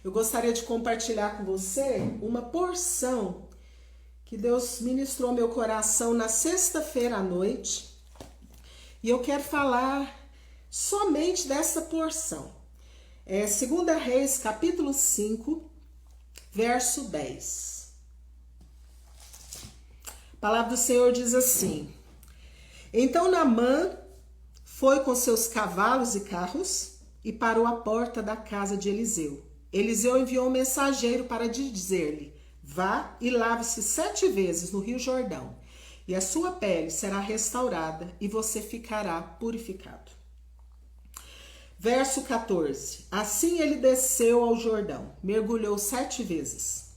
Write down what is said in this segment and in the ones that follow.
Eu gostaria de compartilhar com você uma porção que Deus ministrou ao meu coração na sexta-feira à noite. E eu quero falar somente dessa porção. É 2 Reis, capítulo 5, verso 10. A palavra do Senhor diz assim: Então Naamã foi com seus cavalos e carros e parou à porta da casa de Eliseu. Eliseu enviou um mensageiro para dizer-lhe: Vá e lave-se 7 vezes no rio Jordão, e a sua pele será restaurada e você ficará purificado. Verso 14. Assim ele desceu ao Jordão, mergulhou 7 vezes,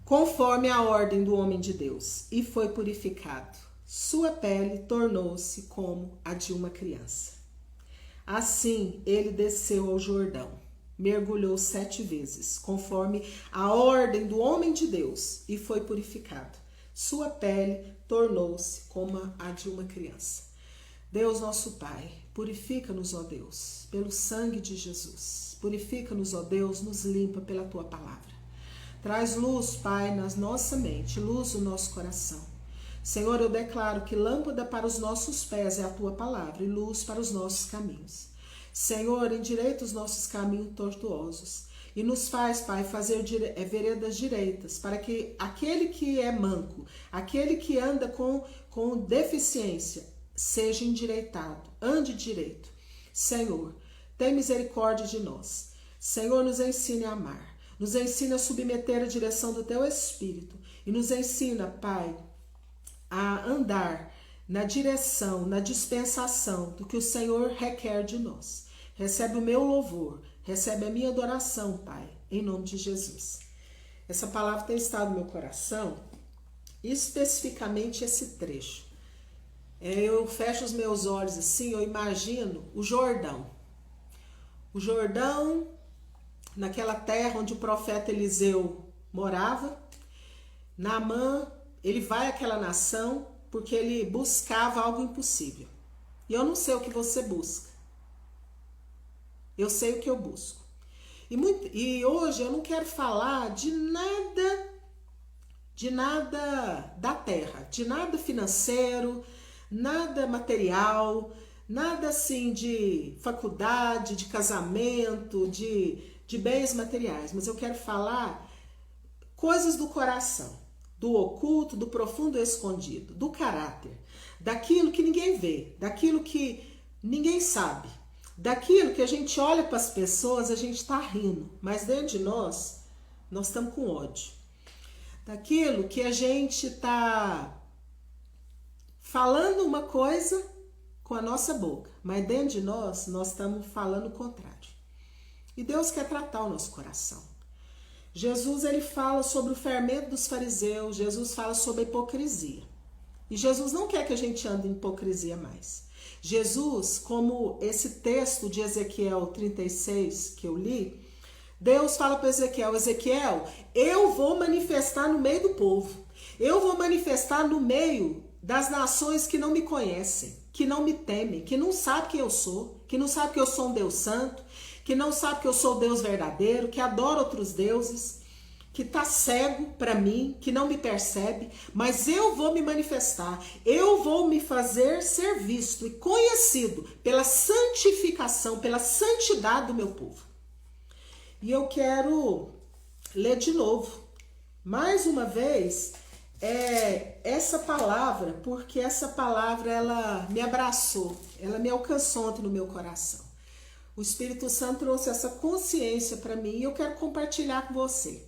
conforme a ordem do homem de Deus, e foi purificado. Sua pele tornou-se como a de uma criança. Assim ele desceu ao Jordão, mergulhou 7 vezes, conforme a ordem do homem de Deus, e foi purificado. Sua pele tornou-se como a de uma criança. Deus nosso Pai, purifica-nos, ó Deus, pelo sangue de Jesus. Purifica-nos, ó Deus, nos limpa pela Tua palavra. Traz luz, Pai, na nossa mente, luz no nosso coração. Senhor, eu declaro que lâmpada para os nossos pés é a Tua palavra e luz para os nossos caminhos. Senhor, endireita os nossos caminhos tortuosos e nos faz, Pai, fazer veredas direitas, para que aquele que é manco, aquele que anda com deficiência, seja endireitado, ande direito. Senhor, tem misericórdia de nós. Senhor, nos ensine a amar, nos ensine a submeter a direção do Teu Espírito e nos ensina, Pai, a andar na direção, na dispensação do que o Senhor requer de nós. Recebe o meu louvor, recebe a minha adoração, Pai, em nome de Jesus. Essa palavra tem estado no meu coração, especificamente esse trecho. Eu fecho os meus olhos assim, eu imagino o Jordão. O Jordão, naquela terra onde o profeta Eliseu morava. Naamã, ele vai àquela nação porque ele buscava algo impossível. E eu não sei o que você busca. Eu sei o que eu busco. E hoje eu não quero falar de nada da terra, de nada financeiro, nada material, nada assim de faculdade, de casamento, de bens materiais. Mas eu quero falar coisas do coração, do oculto, do profundo escondido, do caráter, daquilo que ninguém vê, daquilo que ninguém sabe, daquilo que a gente olha para as pessoas, a gente está rindo, mas dentro de nós estamos com ódio. Daquilo que a gente está falando uma coisa com a nossa boca, mas dentro de nós estamos falando o contrário. E Deus quer tratar o nosso coração. Jesus, ele fala sobre o fermento dos fariseus, Jesus fala sobre a hipocrisia. E Jesus não quer que a gente ande em hipocrisia mais. Jesus, como esse texto de Ezequiel 36 que eu li, Deus fala para Ezequiel: Ezequiel, eu vou manifestar no meio do povo. Eu vou manifestar no meio das nações que não me conhecem, que não me temem, que não sabem quem eu sou, que não sabem que eu sou um Deus santo, que não sabe que eu sou o Deus verdadeiro, que adora outros deuses, que está cego para mim, que não me percebe, mas eu vou me manifestar, eu vou me fazer ser visto e conhecido pela santificação, pela santidade do meu povo. E eu quero ler de novo, mais uma vez, essa palavra, porque essa palavra ela me abraçou, ela me alcançou ontem no meu coração. O Espírito Santo trouxe essa consciência para mim e eu quero compartilhar com você.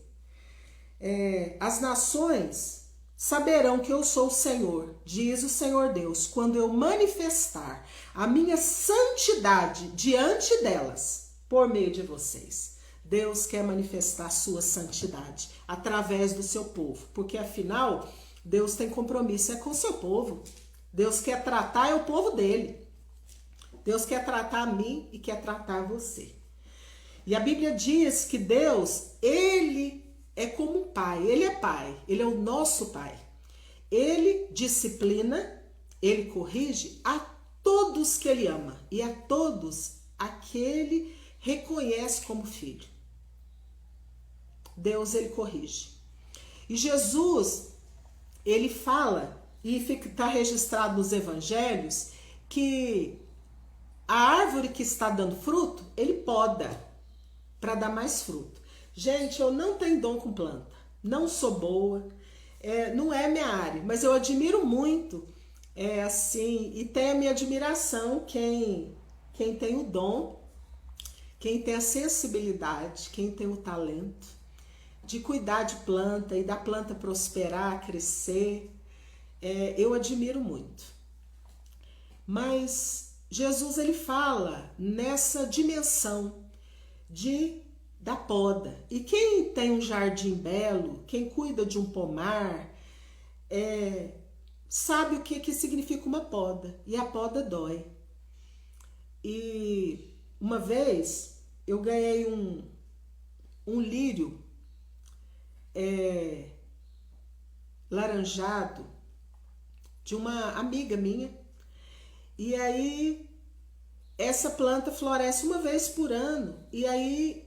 As nações saberão que eu sou o Senhor, diz o Senhor Deus, quando eu manifestar a minha santidade diante delas, por meio de vocês. Deus quer manifestar a sua santidade através do seu povo, porque afinal, Deus tem compromisso com o seu povo. Deus quer tratar o povo dele. Deus quer tratar a mim e quer tratar você. E a Bíblia diz que Deus, ele é como um pai, ele é pai, ele é o nosso pai. Ele disciplina, ele corrige a todos que ele ama e a todos a que ele reconhece como filho. Deus, ele corrige. E Jesus, ele fala, e está registrado nos evangelhos, que a árvore que está dando fruto, ele poda para dar mais fruto. Gente, eu não tenho dom com planta, não sou boa, não é minha área, mas eu admiro muito, assim, e tem a minha admiração quem tem o dom, quem tem a sensibilidade, quem tem o talento de cuidar de planta e da planta prosperar, crescer, eu admiro muito. Mas Jesus, ele fala nessa dimensão da poda. E quem tem um jardim belo, quem cuida de um pomar, sabe o que significa uma poda. E a poda dói. E uma vez eu ganhei um lírio laranjado de uma amiga minha. E aí essa planta floresce uma vez por ano. E aí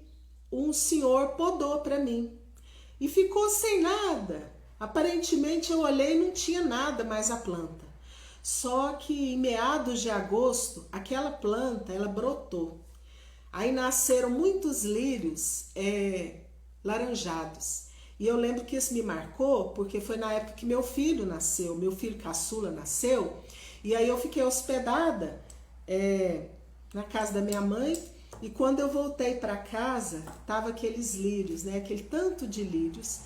um senhor podou para mim. E ficou sem nada. Aparentemente eu olhei e não tinha nada mais a planta. Só que em meados de agosto, aquela planta, ela brotou. Aí nasceram muitos lírios laranjados. E eu lembro que isso me marcou, porque foi na época que meu filho nasceu, meu filho caçula nasceu. E aí eu fiquei hospedada na casa da minha mãe. E quando eu voltei para casa, tava aqueles lírios, né? Aquele tanto de lírios.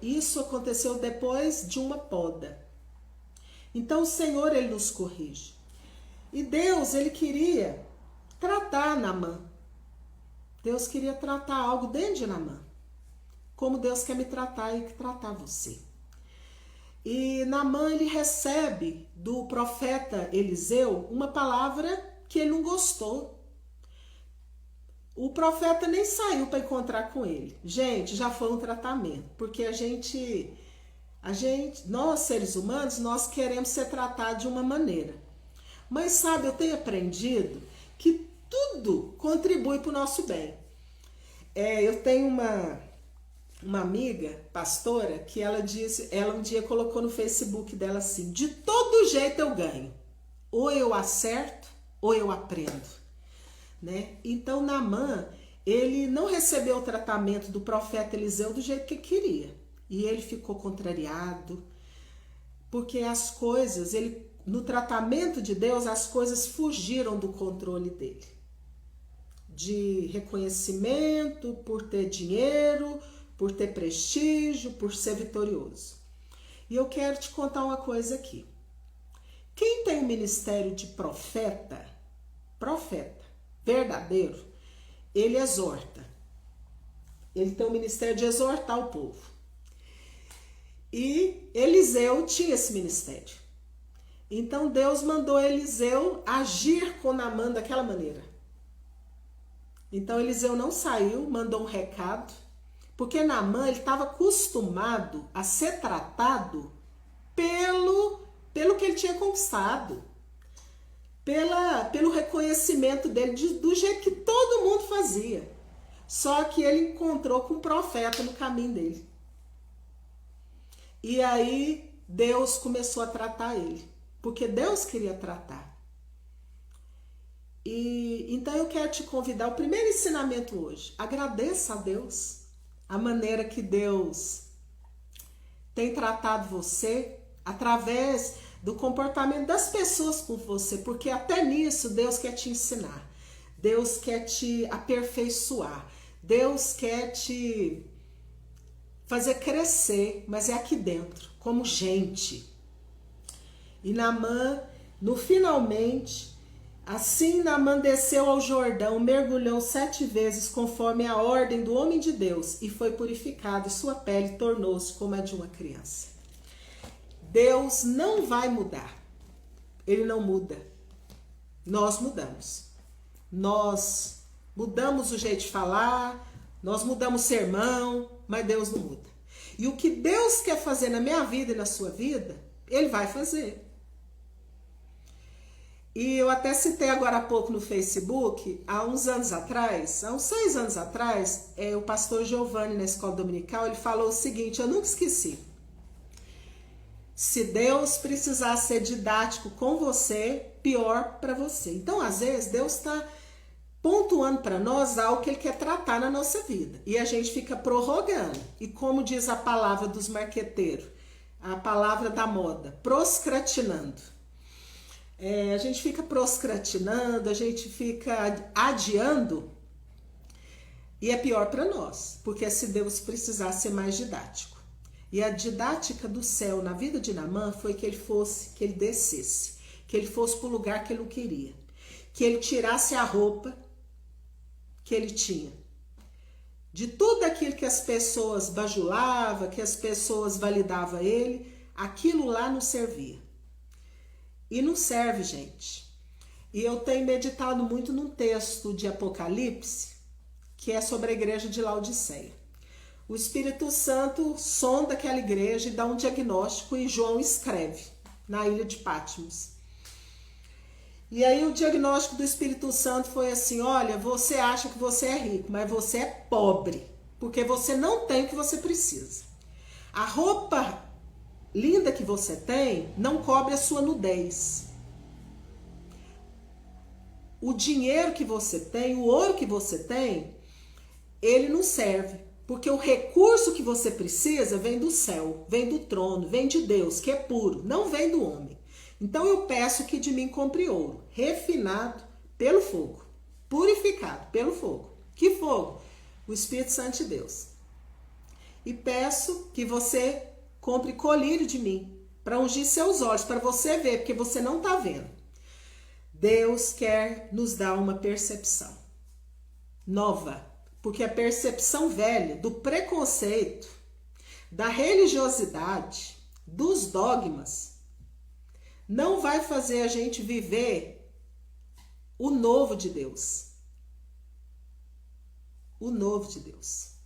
Isso aconteceu depois de uma poda. Então o Senhor, ele nos corrige. E Deus, ele queria tratar Naamã. Deus queria tratar algo dentro de Naamã. Como Deus quer me tratar e tratar você. E Naamã, ele recebe do profeta Eliseu uma palavra que ele não gostou. O profeta nem saiu para encontrar com ele. Gente, já foi um tratamento, porque nós seres humanos, nós queremos ser tratados de uma maneira. Mas sabe, eu tenho aprendido que tudo contribui para o nosso bem. Eu tenho uma amiga, pastora, que ela um dia colocou no Facebook dela assim: de todo jeito eu ganho. Ou eu acerto, ou eu aprendo. Né? Então Naamã, ele não recebeu o tratamento do profeta Eliseu do jeito que queria. E ele ficou contrariado, porque as coisas, no tratamento de Deus, as coisas fugiram do controle dele. De reconhecimento, por ter dinheiro, por ter prestígio, por ser vitorioso. E eu quero te contar uma coisa aqui. Quem tem o ministério de profeta verdadeiro, ele exorta. Ele tem o ministério de exortar o povo. E Eliseu tinha esse ministério. Então Deus mandou Eliseu agir com Naamã daquela maneira. Então Eliseu não saiu, mandou um recado, porque Naamã estava acostumado a ser tratado pelo que ele tinha conquistado, pelo reconhecimento dele do jeito que todo mundo fazia. Só que ele encontrou com um profeta no caminho dele. E aí Deus começou a tratar ele, porque Deus queria tratar. E então eu quero te convidar, o primeiro ensinamento hoje: agradeça a Deus a maneira que Deus tem tratado você através do comportamento das pessoas com você, porque até nisso Deus quer te ensinar, Deus quer te aperfeiçoar, Deus quer te fazer crescer, mas é aqui dentro, como gente. E Naamã, finalmente, assim Naamã desceu ao Jordão, mergulhou 7 vezes conforme a ordem do homem de Deus e foi purificado, e sua pele tornou-se como a de uma criança. Deus não vai mudar. Ele não muda. Nós mudamos. Nós mudamos o jeito de falar, nós mudamos o sermão, mas Deus não muda. E o que Deus quer fazer na minha vida e na sua vida, Ele vai fazer. E eu até citei agora há pouco no Facebook, há uns anos atrás, há uns 6 anos atrás, o pastor Giovanni, na escola dominical, ele falou o seguinte, eu nunca esqueci. Se Deus precisar ser didático com você, pior para você. Então, às vezes, Deus está pontuando para nós algo que Ele quer tratar na nossa vida. E a gente fica prorrogando. E como diz a palavra dos marqueteiros, a palavra da moda, proscratinando. A gente fica proscratinando, a gente fica adiando e é pior para nós, porque se Deus precisar ser mais didático. E a didática do céu na vida de Naamã foi que ele descesse, que ele fosse para o lugar que ele não queria, que ele tirasse a roupa que ele tinha. De tudo aquilo que as pessoas bajulavam, que as pessoas validavam ele, aquilo lá não servia. E não serve, gente. E eu tenho meditado muito num texto de Apocalipse, que é sobre a igreja de Laodiceia. O Espírito Santo sonda aquela igreja e dá um diagnóstico e João escreve na ilha de Patmos. E aí o diagnóstico do Espírito Santo foi assim, olha, você acha que você é rico, mas você é pobre, porque você não tem o que você precisa. A roupa linda que você tem não cobre a sua nudez. O dinheiro que você tem, o ouro que você tem, ele não serve. Porque o recurso que você precisa vem do céu, vem do trono, vem de Deus, que é puro, não vem do homem. Então eu peço que de mim compre ouro, refinado pelo fogo, purificado pelo fogo. Que fogo? O Espírito Santo de Deus. E peço que você compre colírio de mim, para ungir seus olhos, para você ver, porque você não está vendo. Deus quer nos dar uma percepção nova, porque a percepção velha do preconceito, da religiosidade, dos dogmas, não vai fazer a gente viver o novo de Deus. O novo de Deus.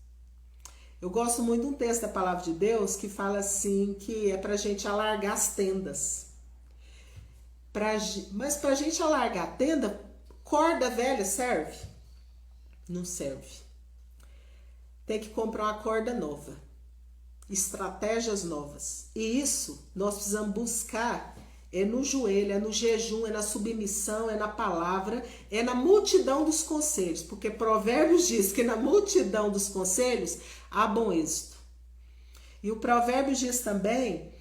Eu gosto muito de um texto da palavra de Deus que fala assim, que é pra gente alargar as tendas. Mas pra gente alargar a tenda, corda velha serve? Não serve. Tem que comprar uma corda nova. Estratégias novas. E isso nós precisamos buscar no joelho, no jejum, na submissão, na palavra, na multidão dos conselhos. Porque Provérbios diz que na multidão dos conselhos há bom êxito. E o Provérbios diz também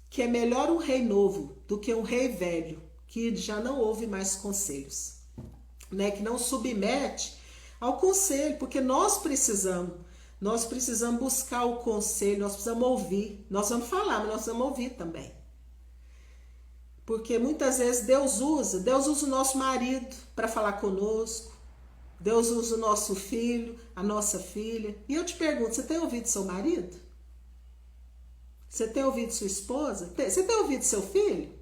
que é melhor um rei novo do que um rei velho, que já não ouve mais conselhos, né? Que não submete ao conselho, porque nós precisamos buscar o conselho, nós precisamos ouvir, nós vamos falar, mas nós precisamos ouvir também. Porque muitas vezes Deus usa o nosso marido para falar conosco, Deus usa o nosso filho, a nossa filha. E eu te pergunto, você tem ouvido seu marido? Você tem ouvido sua esposa? Você tem ouvido seu filho?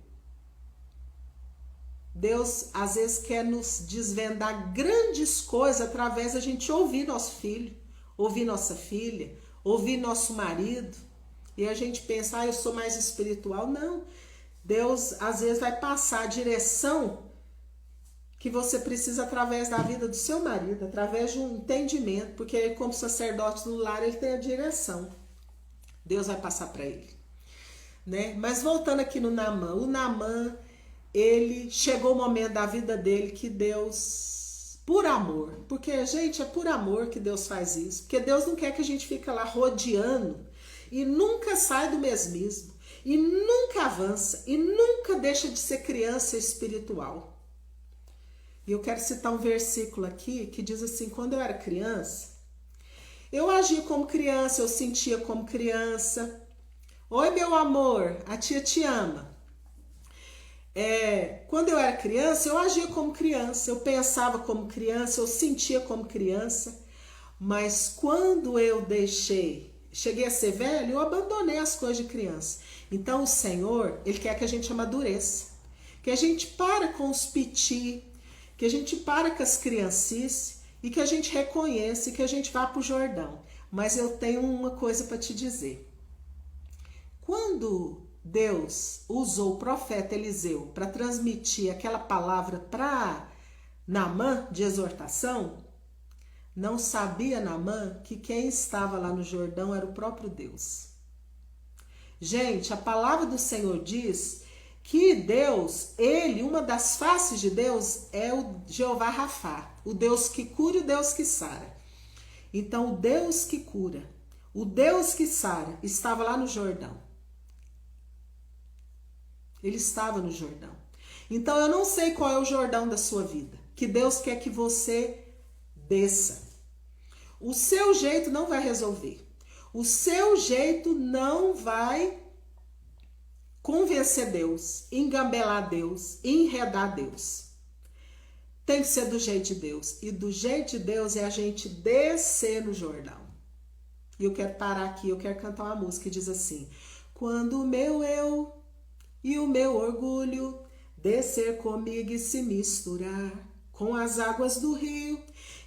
Deus às vezes quer nos desvendar grandes coisas através da gente ouvir nosso filho, ouvir nossa filha, ouvir nosso marido. E a gente pensa, eu sou mais espiritual. Não. Deus às vezes vai passar a direção que você precisa através da vida do seu marido, através de um entendimento, porque ele, como sacerdote do lar, ele tem a direção. Deus vai passar para ele, né? Mas voltando aqui no Naamã, o Naamã, ele chegou o momento da vida dele que Deus, por amor, porque, gente, é por amor que Deus faz isso, porque Deus não quer que a gente fique lá rodeando e nunca sai do mesmismo, e nunca avança, e nunca deixa de ser criança espiritual. E eu quero citar um versículo aqui que diz assim, quando eu era criança, eu agia como criança, eu sentia como criança. Oi, meu amor, a tia te ama. Quando eu era criança, eu agia como criança, eu pensava como criança, eu sentia como criança. Mas quando eu cheguei a ser velho, eu abandonei as coisas de criança. Então o Senhor, Ele quer que a gente amadureça, que a gente para com os piti, que a gente para com as criancices e que a gente reconheça e que a gente vá para o Jordão. Mas eu tenho uma coisa para te dizer. Quando Deus usou o profeta Eliseu para transmitir aquela palavra para Naamã de exortação, não sabia Naamã que quem estava lá no Jordão era o próprio Deus. Gente, a palavra do Senhor diz que Deus, ele, uma das faces de Deus é o Jeová Rafá, o Deus que cura e o Deus que sara. Então, o Deus que cura, o Deus que sara, estava lá no Jordão. Ele estava no Jordão. Então, eu não sei qual é o Jordão da sua vida, que Deus quer que você desça. O seu jeito não vai resolver. O seu jeito não vai convencer Deus, engambelar Deus, enredar Deus. Tem que ser do jeito de Deus. E do jeito de Deus é a gente descer no Jordão. E eu quero parar aqui, eu quero cantar uma música que diz assim: quando o meu eu e o meu orgulho descer comigo e se misturar com as águas do rio,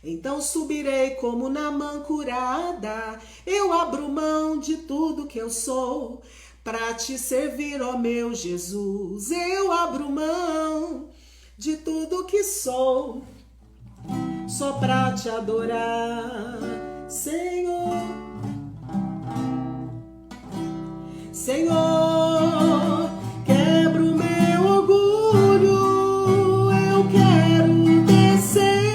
então subirei como Naamã curada. Eu abro mão de tudo que eu sou para te servir, ó meu Jesus. Eu abro mão de tudo que sou só para te adorar, Senhor. Senhor, quebra o meu orgulho, eu quero descer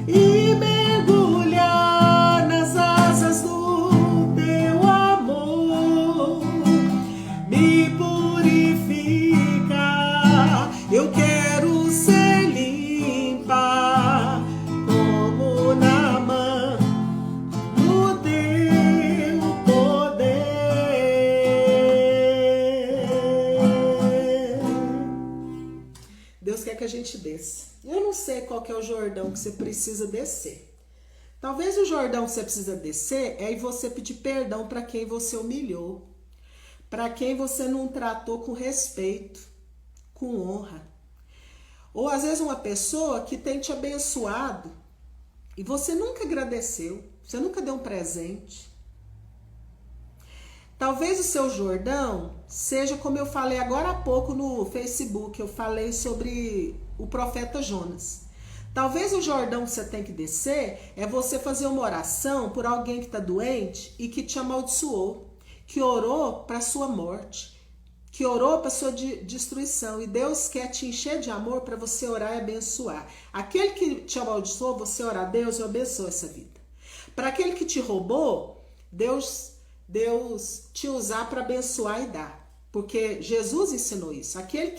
e mergulhar nas asas do teu amor. Me purifica, eu quero ser limpa como Naamã no teu poder. Deus quer que a gente desça. Eu não sei qual que é o Jordão que você precisa descer. Talvez o Jordão que você precisa descer é você pedir perdão para quem você humilhou, para quem você não tratou com respeito, com honra. Ou às vezes uma pessoa que tem te abençoado e você nunca agradeceu, você nunca deu um presente. Talvez o seu Jordão seja como eu falei agora há pouco no Facebook, eu falei sobre o profeta Jonas. Talvez o Jordão que você tem que descer é você fazer uma oração por alguém que está doente e que te amaldiçoou, que orou para a sua morte, que orou para a sua destruição. E Deus quer te encher de amor para você orar e abençoar. Aquele que te amaldiçoou, você orar: Deus, eu abençoo essa vida. Para aquele que te roubou, Deus te usar para abençoar e dar. Porque Jesus ensinou isso. Aquele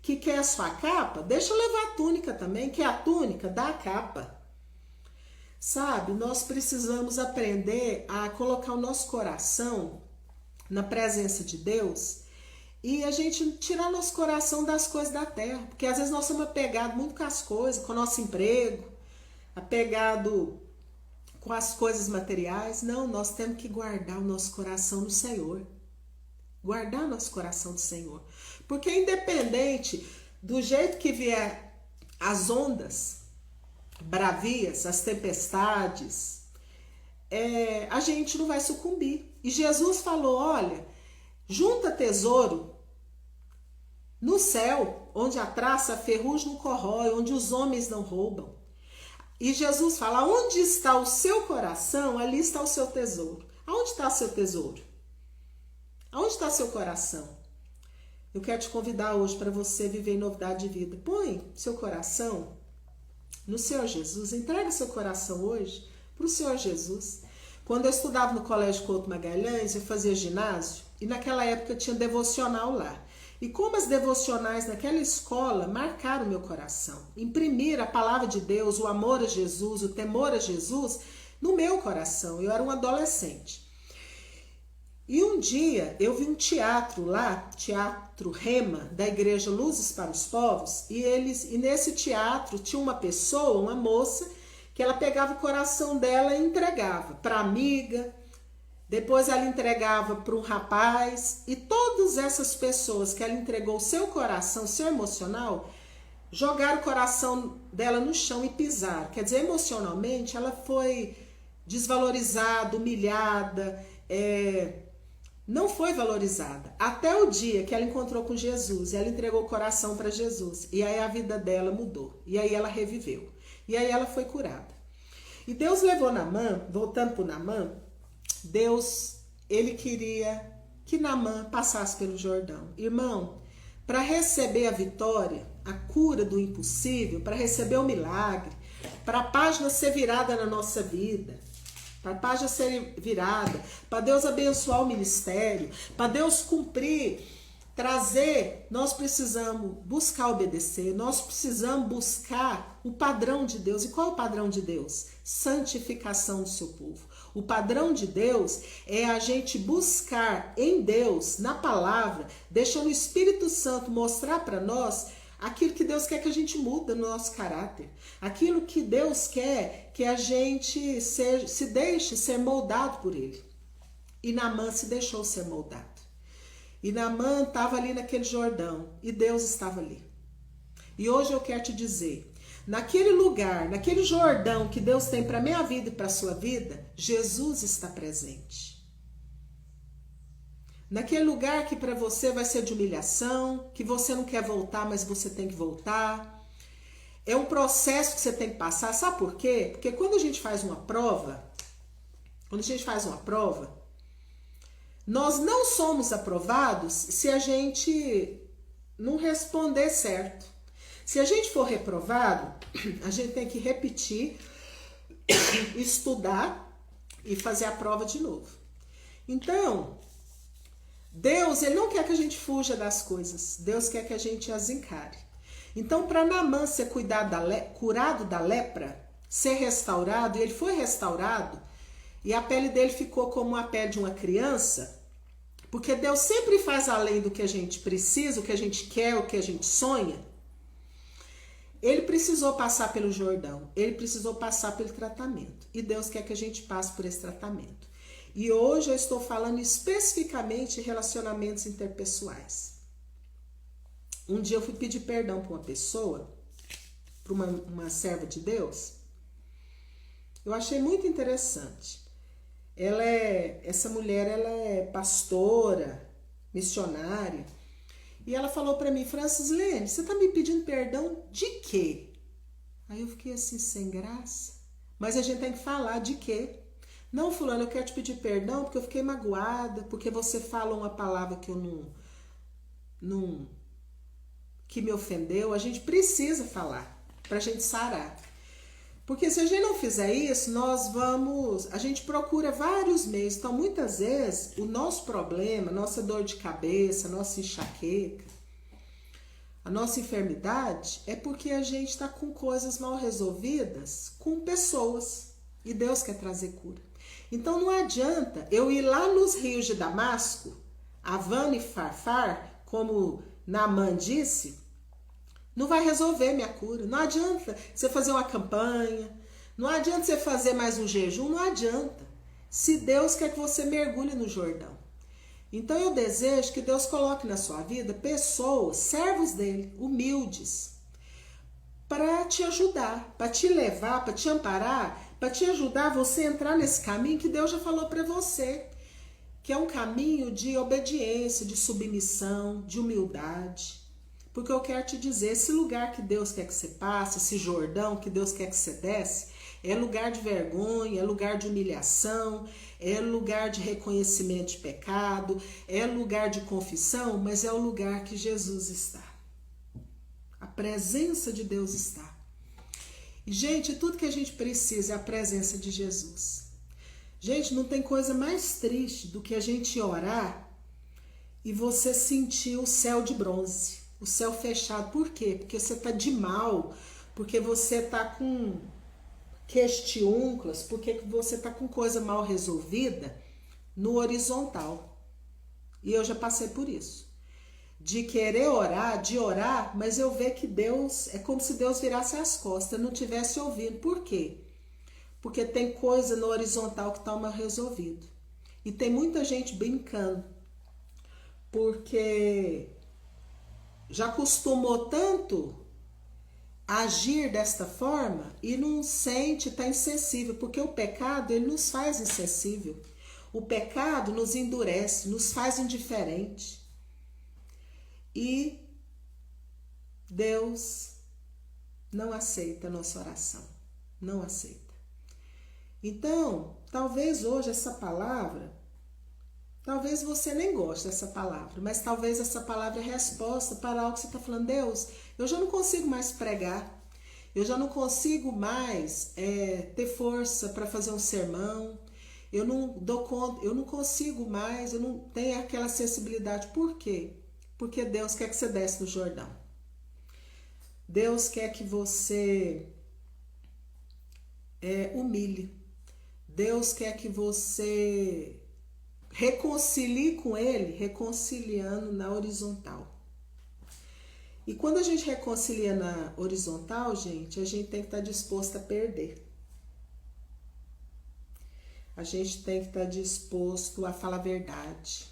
que quer a sua capa, deixa eu levar a túnica também. Quer a túnica? Dá a capa. Sabe, nós precisamos aprender a colocar o nosso coração na presença de Deus e a gente tirar nosso coração das coisas da terra. Porque às vezes nós somos apegados muito com as coisas, com o nosso emprego, apegado com as coisas materiais. Não, nós temos que guardar o nosso coração no Senhor. Guardar o nosso coração do Senhor. Porque independente do jeito que vier as ondas bravias, as tempestades, a gente não vai sucumbir. E Jesus falou: olha, junta tesouro no céu, onde a traça, a ferrugem não corrói, onde os homens não roubam. E Jesus fala: onde está o seu coração, ali está o seu tesouro. Aonde está o seu tesouro? Aonde está o seu coração? Eu quero te convidar hoje para você viver em novidade de vida. Põe seu coração no Senhor Jesus. Entrega seu coração hoje para o Senhor Jesus. Quando eu estudava no Colégio Couto Magalhães, eu fazia ginásio e naquela época eu tinha devocional lá. E como as devocionais naquela escola marcaram meu coração, imprimiram a palavra de Deus, o amor a Jesus, o temor a Jesus no meu coração. Eu era um adolescente. E um dia eu vi um teatro lá, Teatro Rema, da Igreja Luzes para os Povos, e nesse teatro tinha uma pessoa, uma moça, que ela pegava o coração dela e entregava para amiga. Depois ela entregava para um rapaz, e todas essas pessoas que ela entregou o seu coração, seu emocional, jogaram o coração dela no chão e pisaram. Quer dizer, emocionalmente ela foi desvalorizada, humilhada, não foi valorizada. Até o dia que ela encontrou com Jesus, e ela entregou o coração para Jesus. E aí a vida dela mudou. E aí ela reviveu. E aí ela foi curada. E Deus levou Naamã, voltando para o Naamã, Deus, ele queria que Naamã passasse pelo Jordão. Irmão, para receber a vitória, a cura do impossível, para receber o milagre, para a página ser virada na nossa vida, para a página ser virada, para Deus abençoar o ministério, para Deus cumprir, trazer, nós precisamos buscar obedecer, nós precisamos buscar o padrão de Deus. E qual é o padrão de Deus? Santificação do seu povo. O padrão de Deus é a gente buscar em Deus, na palavra, deixando o Espírito Santo mostrar para nós aquilo que Deus quer que a gente muda no nosso caráter. Aquilo que Deus quer que a gente se deixe ser moldado por Ele. E Naamã se deixou ser moldado. E Naamã estava ali naquele Jordão. E Deus estava ali. E hoje eu quero te dizer, naquele lugar, naquele Jordão que Deus tem para a minha vida e para a sua vida, Jesus está presente. Naquele lugar que para você vai ser de humilhação, que você não quer voltar, mas você tem que voltar. É um processo que você tem que passar. Sabe por quê? Porque quando a gente faz uma prova, nós não somos aprovados se a gente não responder certo. Se a gente for reprovado, a gente tem que repetir, estudar e fazer a prova de novo. Então, Deus, ele não quer que a gente fuja das coisas. Deus quer que a gente as encare. Então, para Naamã ser curado da lepra, ser restaurado, e ele foi restaurado, e a pele dele ficou como a pele de uma criança, porque Deus sempre faz além do que a gente precisa, o que a gente quer, o que a gente sonha. Ele precisou passar pelo Jordão, ele precisou passar pelo tratamento. E Deus quer que a gente passe por esse tratamento. E hoje eu estou falando especificamente de relacionamentos interpessoais. Um dia eu fui pedir perdão para uma pessoa, para uma serva de Deus. Eu achei muito interessante. Essa mulher, ela é pastora, missionária. E ela falou para mim, Francislene, você tá me pedindo perdão de quê? Aí eu fiquei assim, sem graça. Mas a gente tem que falar de quê? Não, fulano, eu quero te pedir perdão porque eu fiquei magoada, porque você falou uma palavra que eu não que me ofendeu. A gente precisa falar pra gente sarar. Porque se a gente não fizer isso, a gente procura vários meios. Então, muitas vezes, o nosso problema, nossa dor de cabeça, nossa enxaqueca, a nossa enfermidade, é porque a gente está com coisas mal resolvidas com pessoas. E Deus quer trazer cura. Então, não adianta eu ir lá nos rios de Damasco, Havana e Farfar, como Naamã disse, não vai resolver minha cura. Não adianta você fazer uma campanha, não adianta você fazer mais um jejum, não adianta. Se Deus quer que você mergulhe no Jordão. Então eu desejo que Deus coloque na sua vida pessoas, servos dele, humildes, para te ajudar, para te levar, para te amparar, para te ajudar você a entrar nesse caminho que Deus já falou para você, que é um caminho de obediência, de submissão, de humildade. Porque eu quero te dizer, esse lugar que Deus quer que você passe, esse Jordão que Deus quer que você desce, é lugar de vergonha, é lugar de humilhação, é lugar de reconhecimento de pecado, é lugar de confissão, mas é o lugar que Jesus está. A presença de Deus está. E, gente, tudo que a gente precisa é a presença de Jesus. Gente, não tem coisa mais triste do que a gente orar e você sentir o céu de bronze. O céu fechado. Por quê? Porque você está de mal, porque você está com questiúnculas, porque você está com coisa mal resolvida no horizontal. E eu já passei por isso. De querer orar, de orar, mas eu ver que Deus, é como se Deus virasse as costas, não estivesse ouvindo. Por quê? Porque tem coisa no horizontal que está mal resolvido. E tem muita gente brincando, porque já acostumou tanto a agir desta forma e não sente, está insensível, porque o pecado ele nos faz insensível. O pecado nos endurece, nos faz indiferente. E Deus não aceita a nossa oração. Não aceita. Então, talvez hoje essa palavra, talvez você nem goste dessa palavra, mas talvez essa palavra é resposta para algo que você está falando. Deus, eu já não consigo mais pregar. Eu já não consigo mais ter força para fazer um sermão. Eu não dou conta, eu não consigo mais, eu não tenho aquela sensibilidade. Por quê? Porque Deus quer que você desce no Jordão. Deus quer que você humilhe. Deus quer que você reconcilie com Ele, reconciliando na horizontal. E quando a gente reconcilia na horizontal, gente, a gente tem que estar disposto a perder. A gente tem que estar disposto a falar a verdade.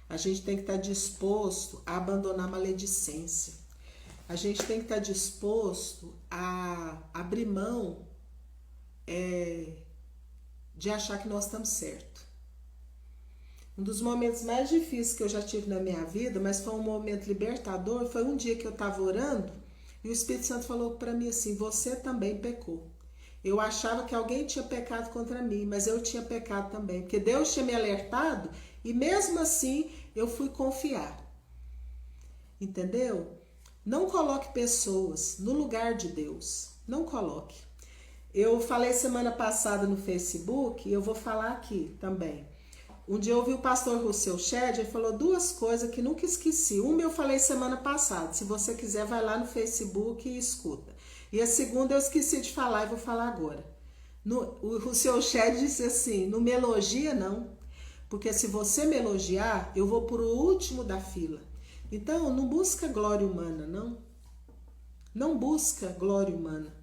A gente tem que estar disposto a abandonar a maledicência. A gente tem que estar disposto a abrir mão de achar que nós estamos certos. Um dos momentos mais difíceis que eu já tive na minha vida, mas foi um momento libertador, foi um dia que eu estava orando e o Espírito Santo falou para mim assim: você também pecou. Eu achava que alguém tinha pecado contra mim, mas eu tinha pecado também, porque Deus tinha me alertado e mesmo assim eu fui confiar. Entendeu? Não coloque pessoas no lugar de Deus. Não coloque. Eu falei semana passada no Facebook e eu vou falar aqui também. Um dia eu ouvi o pastor Rousseau Shedd, ele falou duas coisas que nunca esqueci. Uma eu falei semana passada, se você quiser vai lá no Facebook e escuta. E a segunda eu esqueci de falar e vou falar agora. O Rousseau Shedd disse assim: não me elogia não, porque se você me elogiar, eu vou para o último da fila. Então não busca glória humana, não. Não busca glória humana.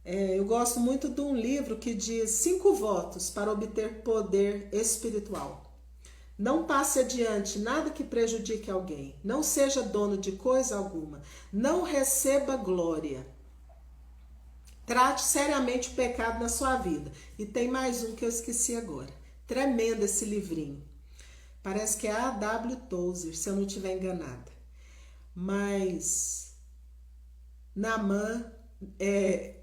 Eu gosto muito de um livro que diz 5 votos para obter poder espiritual. Não passe adiante nada que prejudique alguém. Não seja dono de coisa alguma. Não receba glória. Trate seriamente o pecado na sua vida. E tem mais um que eu esqueci agora. Tremendo esse livrinho. Parece que é A.W. Tozer, se eu não estiver enganada. Mas Naamã,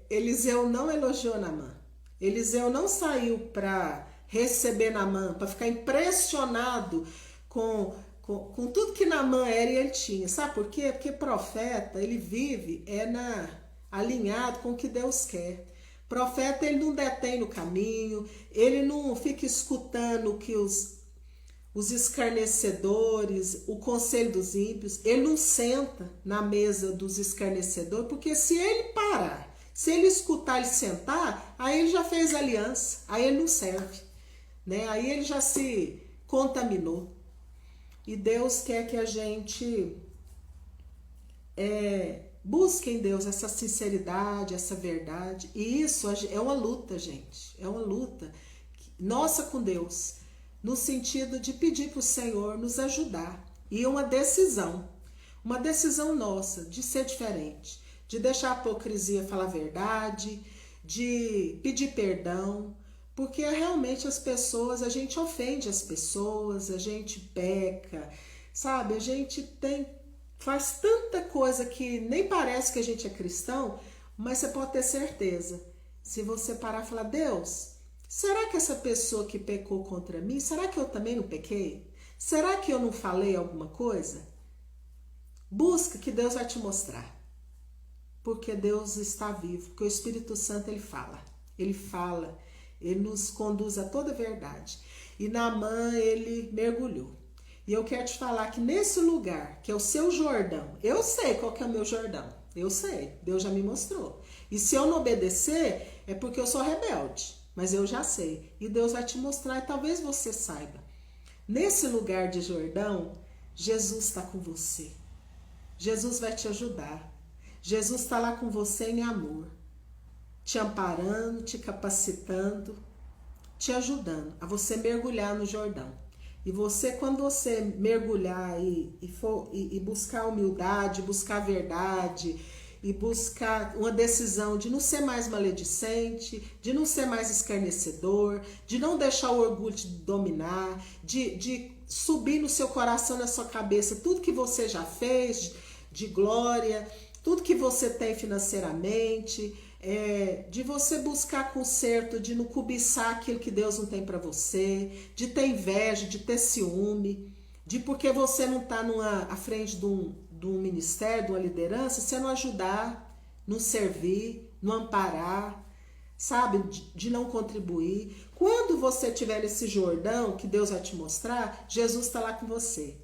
Eliseu não elogiou Naamã. Eliseu não saiu para receber Naamã, para ficar impressionado com tudo que Naamã era e ele tinha. Sabe por quê? Porque profeta, ele vive alinhado com o que Deus quer. Profeta, ele não detém no caminho, ele não fica escutando o que os escarnecedores, o conselho dos ímpios, ele não senta na mesa dos escarnecedores, porque se ele parar, se ele escutar e sentar, aí ele já fez aliança, aí ele não serve, né? Aí ele já se contaminou. E Deus quer que a gente busque em Deus essa sinceridade, essa verdade. E isso é uma luta, gente. É uma luta nossa com Deus, no sentido de pedir para o Senhor nos ajudar. E uma decisão nossa de ser diferente, de deixar a hipocrisia falar a verdade, de pedir perdão, porque realmente as pessoas, a gente ofende as pessoas, a gente peca, sabe? A gente faz tanta coisa que nem parece que a gente é cristão, mas você pode ter certeza, se você parar e falar: Deus, será que essa pessoa que pecou contra mim, será que eu também não pequei? Será que eu não falei alguma coisa? Busca que Deus vai te mostrar. Porque Deus está vivo, porque o Espírito Santo ele fala, ele nos conduz a toda a verdade. E Naamã ele mergulhou. E eu quero te falar que nesse lugar, que é o seu Jordão, eu sei qual que é o meu Jordão, eu sei, Deus já me mostrou. E se eu não obedecer, é porque eu sou rebelde, mas eu já sei. E Deus vai te mostrar e talvez você saiba. Nesse lugar de Jordão, Jesus está com você. Jesus vai te ajudar. Jesus está lá com você em amor, te amparando, te capacitando, te ajudando a você mergulhar no Jordão. E você, quando você mergulhar e buscar humildade, buscar verdade e buscar uma decisão de não ser mais maledicente, de não ser mais escarnecedor, de não deixar o orgulho te dominar, de subir no seu coração, na sua cabeça, tudo que você já fez de glória, tudo que você tem financeiramente, de você buscar conserto, de não cobiçar aquilo que Deus não tem para você, de ter inveja, de ter ciúme, de porque você não está à frente de um ministério, de uma liderança, você não ajudar, não servir, não amparar, sabe? De não contribuir. Quando você estiver nesse Jordão, que Deus vai te mostrar, Jesus está lá com você,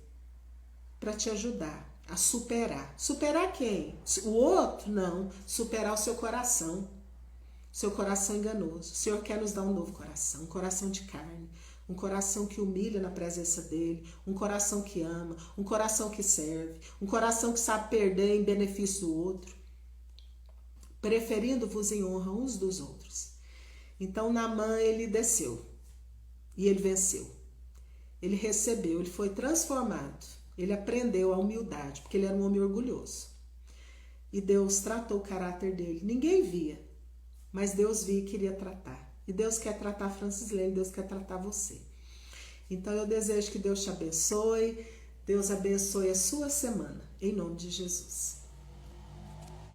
para te ajudar a superar. Superar quem? O outro? Não. Superar o seu coração. Seu coração enganoso. O Senhor quer nos dar um novo coração. Um coração de carne. Um coração que humilha na presença dele. Um coração que ama. Um coração que serve. Um coração que sabe perder em benefício do outro. Preferindo-vos em honra uns dos outros. Então Naamã, ele desceu. E ele venceu. Ele recebeu. Ele foi transformado. Ele aprendeu a humildade, porque ele era um homem orgulhoso. E Deus tratou o caráter dele. Ninguém via, mas Deus via e queria tratar. E Deus quer tratar Francislene, Deus quer tratar você. Então eu desejo que Deus te abençoe, Deus abençoe a sua semana, em nome de Jesus.